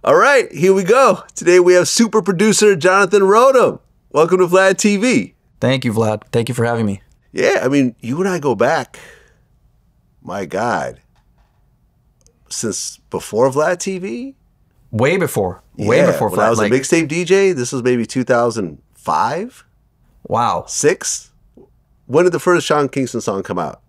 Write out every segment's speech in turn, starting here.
All right, here we go. Today we have super producer Jonathan Rotem. Welcome to Vlad TV. Thank you, Vlad. Thank you for having me. Yeah, I mean, you and I go back, my God, since before Vlad TV? Way before. Way before Vlad. When I was a mixtape DJ, this was maybe 2005? Wow. 6? When did the first Sean Kingston song come out?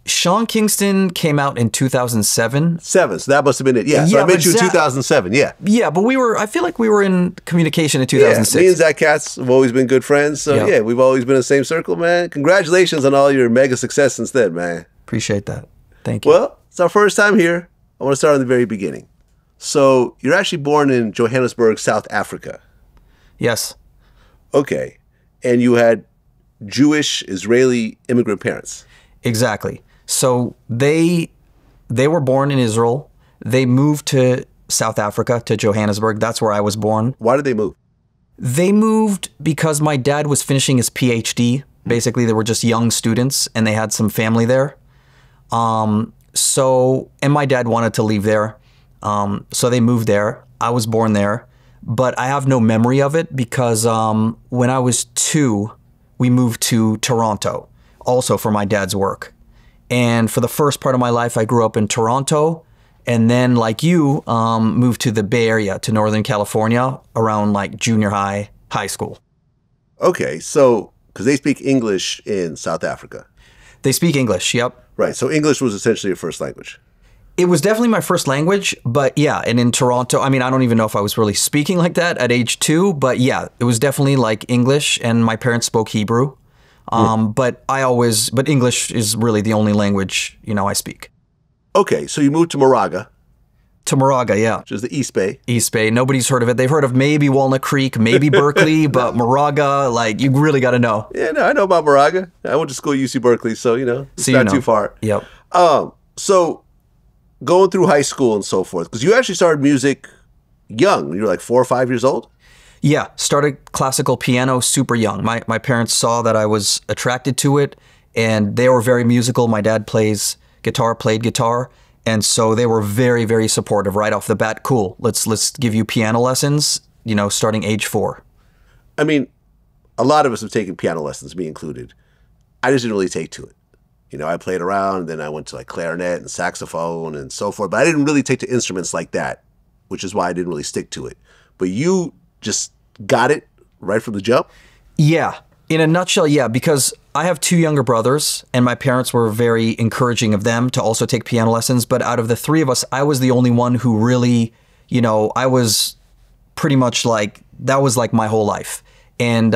Sean Kingston came out in 2007. 7, so that must have been it. Yeah, so I met you in 2007, yeah. Yeah, but I feel like we were in communication in 2006. Yeah, me and Zach Katz have always been good friends, so yeah, we've always been in the same circle, man. Congratulations on all your mega success since then, man. Appreciate that. Thank you. Well, it's our first time here. I want to start at the very beginning. So, you're actually born in Johannesburg, South Africa. Yes. Okay. And you had Jewish, Israeli immigrant parents. Exactly. So they were born in Israel. They moved to South Africa, to Johannesburg. That's where I was born. Why did they move? They moved because my dad was finishing his PhD. Basically, they were just young students and they had some family there. And my dad wanted to leave there. So they moved there. I was born there, but I have no memory of it because when I was 2, we moved to Toronto, also for my dad's work. And for the first part of my life, I grew up in Toronto, and then, like you, moved to the Bay Area, to Northern California, around like junior high, high school. Okay, so, because they speak English in South Africa. They speak English, yep. Right, so English was essentially your first language. It was definitely my first language, but yeah, and in Toronto, I mean, I don't even know if I was really speaking like that at age 2, but yeah, it was definitely like English, and my parents spoke Hebrew. But English is really the only language, I speak. Okay, so you moved to Moraga. To Moraga, yeah. Which is the East Bay. East Bay. Nobody's heard of it. They've heard of maybe Walnut Creek, maybe Berklee, but Moraga, like, you really got to know. Yeah, no, I know about Moraga. I went to school at UC Berkeley, so, it's not too far. Yep. So, going through high school and so forth, because you actually started music young. You were like 4 or 5 years old? Yeah, started classical piano super young. My parents saw that I was attracted to it, and they were very musical. My dad played guitar, and so they were very, very supportive right off the bat. Cool, let's give you piano lessons, starting age 4. I mean, a lot of us have taken piano lessons, me included. I just didn't really take to it. I played around, then I went to like clarinet and saxophone and so forth, but I didn't really take to instruments like that, which is why I didn't really stick to it. But you just got it right from the jump? Yeah. In a nutshell, yeah, because I have 2 younger brothers, and my parents were very encouraging of them to also take piano lessons. But out of the 3 of us, I was the only one who really, I was pretty much like, that was like my whole life. And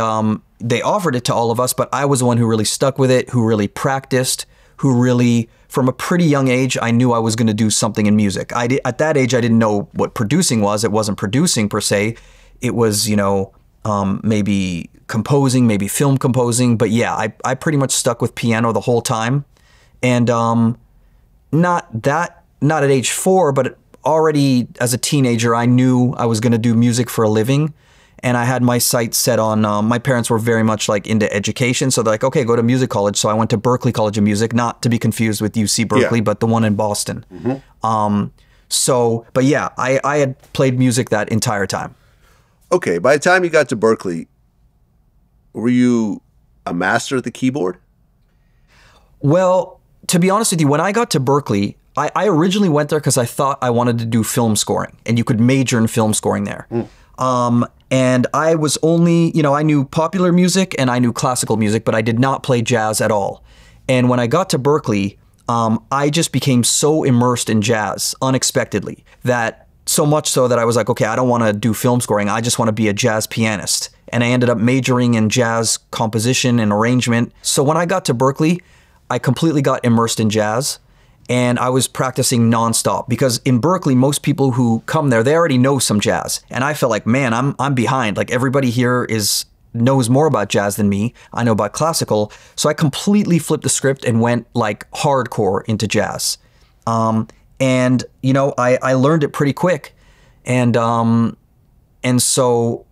they offered it to all of us, but I was the one who really stuck with it, who really practiced, who really, from a pretty young age, I knew I was going to do something in music. At that age, I didn't know what producing was. It wasn't producing per se. It was, maybe composing, maybe film composing. But yeah, I pretty much stuck with piano the whole time. And not at age 4, but already as a teenager, I knew I was going to do music for a living. And I had my sights set on, my parents were very much like into education. So they're like, okay, go to music college. So I went to Berklee College of Music, not to be confused with UC Berkeley, but the one in Boston. But yeah, I had played music that entire time. Okay, by the time you got to Berklee, were you a master at the keyboard? Well, to be honest with you, when I got to Berklee, I originally went there because I thought I wanted to do film scoring, and you could major in film scoring there. And I was only, I knew popular music and I knew classical music, but I did not play jazz at all. And when I got to Berklee, I just became so immersed in jazz unexpectedly that so much so that I was like, okay, I don't want to do film scoring. I just want to be a jazz pianist. And I ended up majoring in jazz composition and arrangement. So when I got to Berklee, I completely got immersed in jazz, and I was practicing nonstop because in Berklee, most people who come there, they already know some jazz. And I felt like, man, I'm behind. Like everybody here knows more about jazz than me. I know about classical. So I completely flipped the script and went like hardcore into jazz. And, I learned it pretty quick. And so,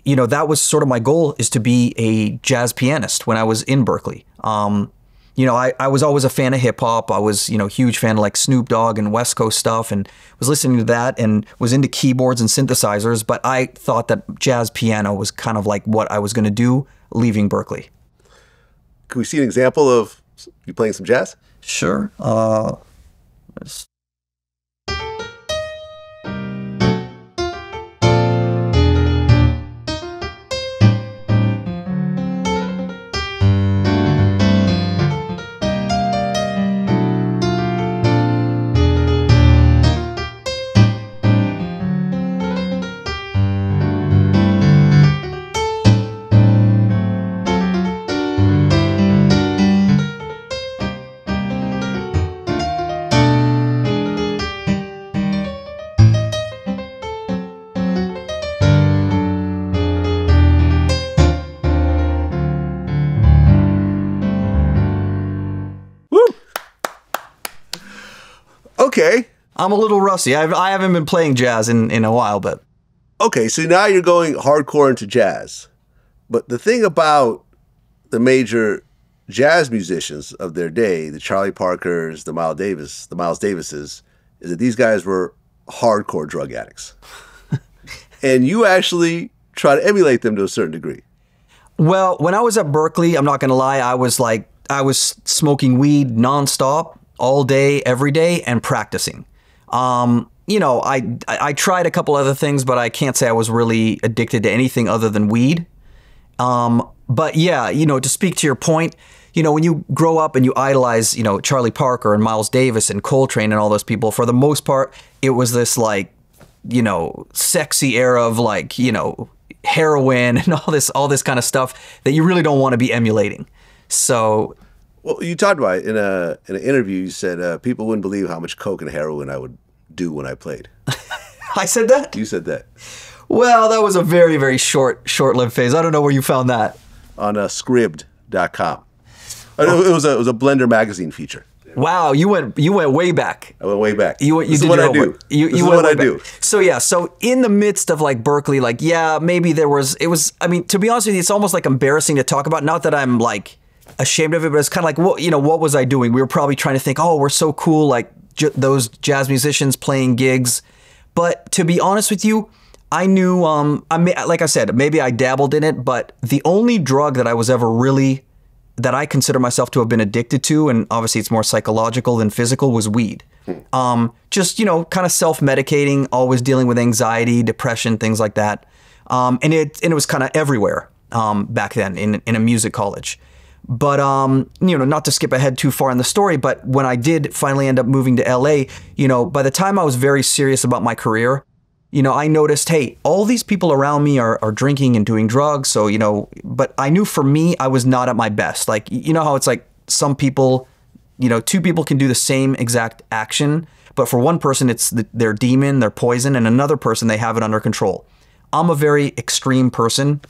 that was sort of my goal, is to be a jazz pianist when I was in Berklee. I was always a fan of hip hop. I was, huge fan of like Snoop Dogg and West Coast stuff, and was listening to that and was into keyboards and synthesizers. But I thought that jazz piano was kind of like what I was going to do leaving Berklee. Can we see an example of you playing some jazz? Sure. Okay. I'm a little rusty. I haven't been playing jazz in a while, but... Okay, so now you're going hardcore into jazz. But the thing about the major jazz musicians of their day, the Charlie Parkers, the Miles Davises, is that these guys were hardcore drug addicts. And you actually try to emulate them to a certain degree. Well, when I was at Berklee, I'm not going to lie, I was smoking weed nonstop, all day, every day, and practicing. I tried a couple other things, but I can't say I was really addicted to anything other than weed. But yeah, to speak to your point, when you grow up and you idolize, Charlie Parker and Miles Davis and Coltrane and all those people, for the most part, it was this like, sexy era of like, heroin and all this kind of stuff that you really don't want to be emulating. So... Well, you talked about it in an interview. You said people wouldn't believe how much coke and heroin I would do when I played. I said that? You said that. Well, that was a very, very short-lived phase. I don't know where you found that. On Scribd.com. Oh. It was a Blender magazine feature. Wow, you went way back. I went way back. This is what I do. This is what I do. So yeah, so in the midst of like Berklee, like yeah, maybe it was. I mean, to be honest with you, it's almost like embarrassing to talk about. Not that I'm like ashamed of it, but it's kind of like, what was I doing? We were probably trying to think, oh, we're so cool, like those jazz musicians playing gigs. But to be honest with you, I knew, like I said, maybe I dabbled in it, but the only drug that I was ever really, that I consider myself to have been addicted to, and obviously it's more psychological than physical, was weed. Just, kind of self-medicating, always dealing with anxiety, depression, things like that. And it was kind of everywhere back then in a music college. But, not to skip ahead too far in the story, but when I did finally end up moving to LA, by the time I was very serious about my career, I noticed, hey, all these people around me are drinking and doing drugs. So, but I knew for me, I was not at my best. Like, how it's like some people, two people can do the same exact action, but for one person, it's their demon, their poison, and another person, they have it under control. I'm a very extreme person,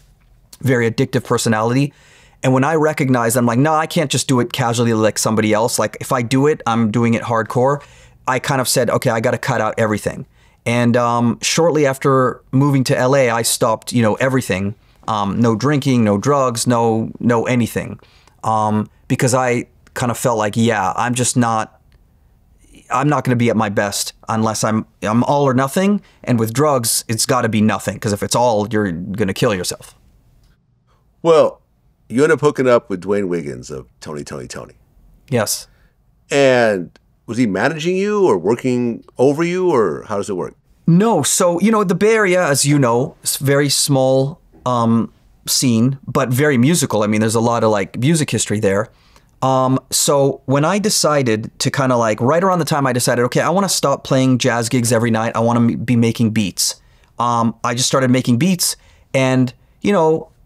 very addictive personality. And when I recognized, I'm like, no, I can't just do it casually like somebody else. Like if I do it, I'm doing it hardcore. I kind of said, okay, I got to cut out everything. And shortly after moving to LA, I stopped, everything. No drinking, no drugs, no anything. Because I kind of felt like, yeah, I'm not going to be at my best unless I'm all or nothing. And with drugs, it's got to be nothing. Because if it's all, you're going to kill yourself. Well, you end up hooking up with Dwayne Wiggins of Tony. Yes. And was he managing you or working over you, or how does it work? No. So, the Bay Area, as you know, is a very small scene, but very musical. I mean, there's a lot of like music history there. So when I decided to kind of like, right around the time I decided, okay, I want to stop playing jazz gigs every night. I want to be making beats. I just started making beats and,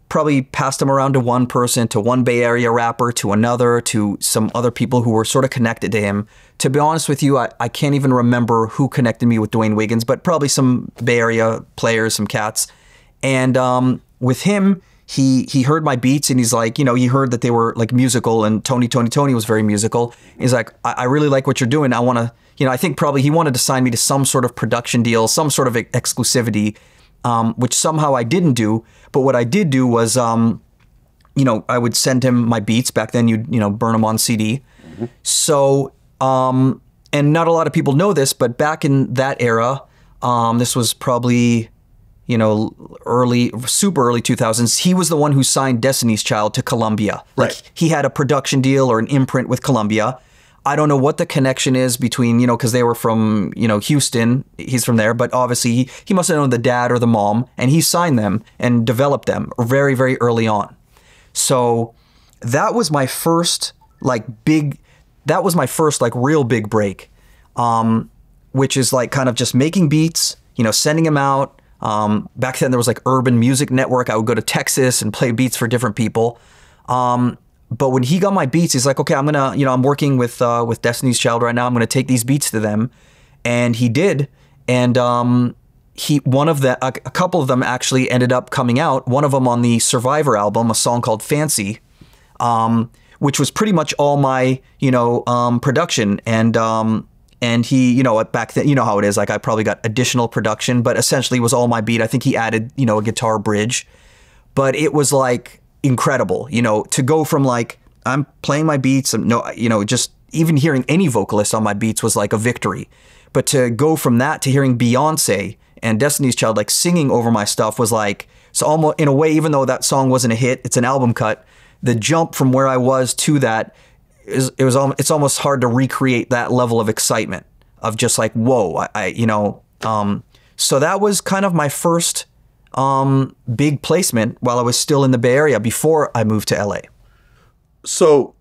probably passed them around to one person, to one Bay Area rapper, to another, to some other people who were sort of connected to him. To be honest with you, I can't even remember who connected me with Dwayne Wiggins, but probably some Bay Area players, some cats. And with him, he heard my beats and he's like, he heard that they were like musical, and Tony was very musical. He's like, I really like what you're doing. I want to, I think probably he wanted to sign me to some sort of production deal, some sort of exclusivity, which somehow I didn't do. But what I did do was I would send him my beats. Back then, you'd, burn them on CD. So, and not a lot of people know this, but back in that era, this was probably, super early 2000s, he was the one who signed Destiny's Child to Columbia. Like, Right. he had a production deal or an imprint with Columbia. I don't know what the connection is between, because they were from, Houston. He's from there, but obviously he must have known the dad or the mom, and he signed them and developed them very, very early on. So that was my first real big break, which is like kind of just making beats, sending them out. Back then there was like Urban Music Network. I would go to Texas and play beats for different people. But when he got my beats, he's like, okay, I'm gonna, I'm working with Destiny's Child right now. I'm gonna take these beats to them, and he did. And a couple of them actually ended up coming out. One of them on the Survivor album, a song called Fancy, which was pretty much all my, production. And he, back then, you know how it is. Like, I probably got additional production, but essentially it was all my beat. I think he added, a guitar bridge, but it was like incredible, to go from like, I'm playing my beats and just even hearing any vocalist on my beats was like a victory. But to go from that to hearing Beyonce and Destiny's Child like singing over my stuff was like, so almost in a way, even though that song wasn't a hit, it's an album cut, the jump from where I was to that it's almost hard to recreate that level of excitement of just like, whoa, so that was kind of my first big placement while I was still in the Bay Area before I moved to LA. So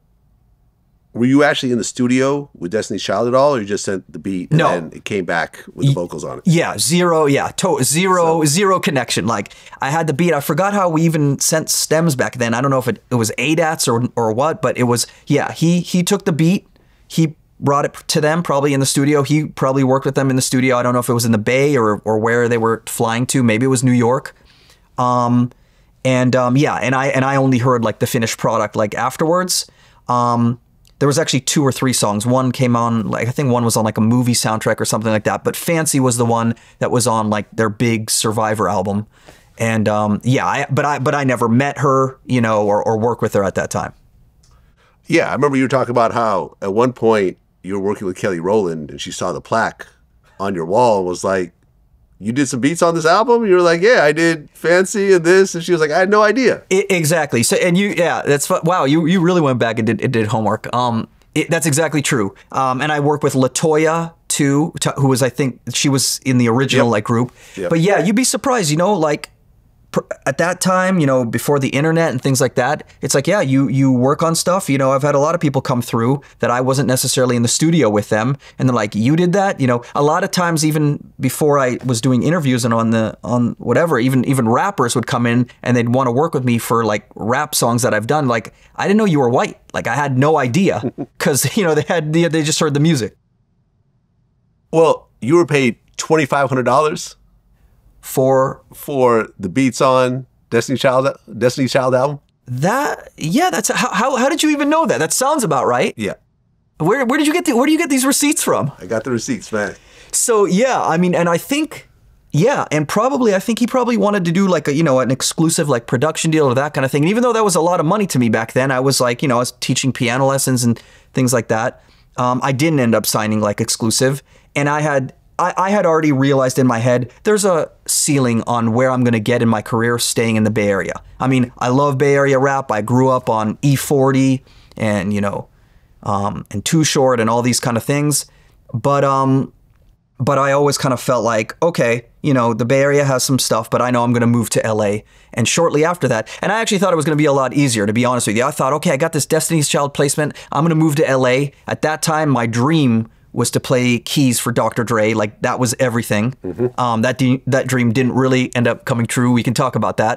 were you actually in the studio with Destiny's Child at all, or you just sent the beat and then it came back with the vocals on it? Yeah, zero connection. Like, I had the beat. I forgot how we even sent stems back then. I don't know if it was ADATs or what, but it was, he took the beat, he brought it to them probably in the studio. He probably worked with them in the studio. I don't know if it was in the Bay or where they were flying to. Maybe it was New York. And I only heard like the finished product like afterwards. There was actually 2 or 3 songs. One came on, like, I think one was on like a movie soundtrack or something like that. But Fancy was the one that was on like their big Survivor album. And but I never met her, or worked with her at that time. Yeah, I remember you were talking about how at one point you were working with Kelly Rowland and she saw the plaque on your wall and was like, you did some beats on this album? You were like, yeah, I did Fancy and this. And she was like, I had no idea. Exactly. So, and that's wow. You really went back and did homework. That's exactly true. And I worked with LaToya too, who was, I think she was in the original like group. Yep. But yeah, you'd be surprised, like at that time, before the internet and things like that, it's like, yeah, you work on stuff. I've had a lot of people come through that I wasn't necessarily in the studio with them. And they're like, you did that? A lot of times, even before I was doing interviews and on whatever, even rappers would come in and they'd want to work with me for like rap songs that I've done. Like, I didn't know you were white. Like, I had no idea because, they just heard the music. Well, you were paid $2,500 for the beats on Destiny's Child album? That's how did you even know that? That sounds about right. Yeah. Where do you get these receipts from? I got the receipts, man. So yeah, I mean, and I think and I think he probably wanted to do like an exclusive like production deal or that kind of thing. And even though that was a lot of money to me back then, I was like, I was teaching piano lessons and things like that. I didn't end up signing like exclusive, and I had already realized in my head, there's a ceiling on where I'm going to get in my career staying in the Bay Area. I mean, I love Bay Area rap. I grew up on E40 and, and Too Short and all these kind of things. But I always kind of felt like, okay, the Bay Area has some stuff, but I know I'm going to move to LA. And shortly after that, and I actually thought it was going to be a lot easier, to be honest with you. I thought, okay, I got this Destiny's Child placement. I'm going to move to LA. At that time, my dream was to play keys for Dr. Dre. Like, that was everything. That dream didn't really end up coming true. We can talk about that.